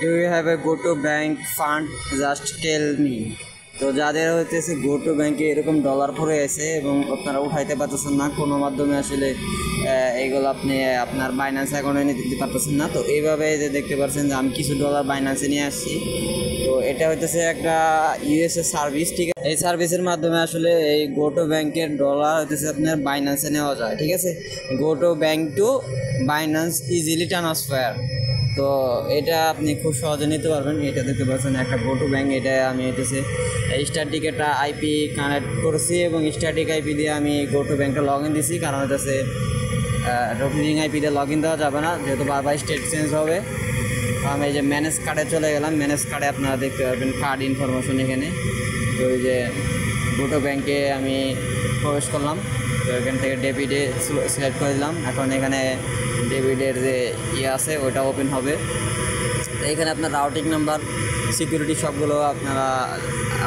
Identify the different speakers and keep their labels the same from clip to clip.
Speaker 1: Do you have a go to bank fund just tell me. তো যাদের হইতেছে go to ব্যাংকে এরকম ডলার পড়ে আছে এবং আপনারা উঠাইতে পারতেছেন না কোনো মাধ্যমে, আসলে এইগুলো আপনি আপনার বাইন্যান্স অ্যাকাউন্টে নিতে দিতে পারতেছেন না। তো এইভাবে যে দেখতে পাচ্ছেন যে আমি কিছু ডলার বাইন্যান্সে নিয়ে আসছি। তো এটা হইতেছে একটা ইউএসএ সার্ভিস, ঠিক আছে। এই সার্ভিসের মাধ্যমে আসলে এই গো টু ব্যাংকের ডলার হইতেছে আপনার বাইন্যান্সে নেওয়া যায়, ঠিক আছে। গো to bank to Binance easily transfer. তো এটা আপনি খুব সহজে নিতে পারবেন। এটা দেখতে পাচ্ছেন একটা গো টু ব্যাংক। এটা আমি হইতেছে স্ট্যাটিক একটা আইপি কানেক্ট করেছি এবং স্ট্যাটিক আইপি দিয়ে আমি গো টু ব্যাংকটা লগ ইন দিছি, কারণ হইতেছে রোমিং আইপি দিয়ে লগ ইন দেওয়া যাবে না, যেহেতু বারবার স্টেট চেঞ্জ হবে। আমি এই যে ম্যানেজ কার্ডে চলে গেলাম। ম্যানেজ কার্ডে আপনারা দেখতে পাবেন কার্ড ইনফরমেশন এখানে। তো ওই যে গো টু ব্যাংকে আমি প্রবেশ করলাম। তো এখান থেকে ডেবিটে সিলেক্ট করে দিলাম। এখন এখানে ডেবিটের যে আছে ওইটা ওপেন হবে। তো এখানে আপনার রাউটিং নাম্বার, সিকিউরিটি সবগুলো আপনারা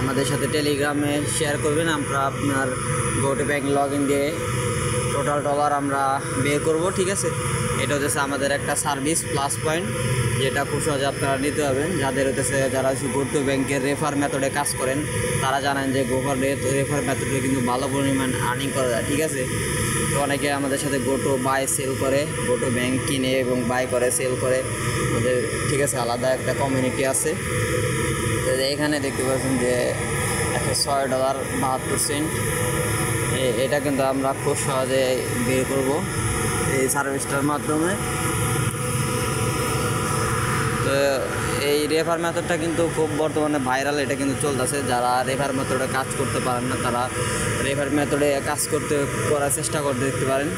Speaker 1: আমাদের সাথে টেলিগ্রামে শেয়ার করবেন। আমরা আপনার গো টু ব্যাংক লগ ইন দিয়ে টোটাল ডলার আমরা বের করব, ঠিক আছে। এটা হচ্ছে আমাদের একটা সার্ভিস প্লাস পয়েন্ট, যেটা খুব সহজে আপনারা নিতে পারবেন। যাদের হচ্ছে যারা গো টু ব্যাংকের রেফার মেথডে কাজ করেন তারা জানেন যে রেফার মেথডে কিন্তু ভালো পরিমাণ আর্নিং করা যায়, ঠিক আছে। তো অনেকে আমাদের সাথে গো টু বাই সেল করে, গো টু ব্যাংক কিনে এবং বাই করে সেল করে ওদের, ঠিক আছে, আলাদা একটা কমিউনিটি আছে। তো এখানে দেখতে পাচ্ছেন যে $106.72। এটা কিন্তু আমরা খুব সহজে বের করব এই সার্ভিসটার মাধ্যমে। তো এই রেফার মেথডটা কিন্তু খুব বর্তমানে ভাইরাল, এটা কিন্তু চলতেছে। যারা রেফার মেথডে কাজ করতে পারেন না তারা রেফার মেথডে কাজ করার চেষ্টা করতে দেখতে পারেন।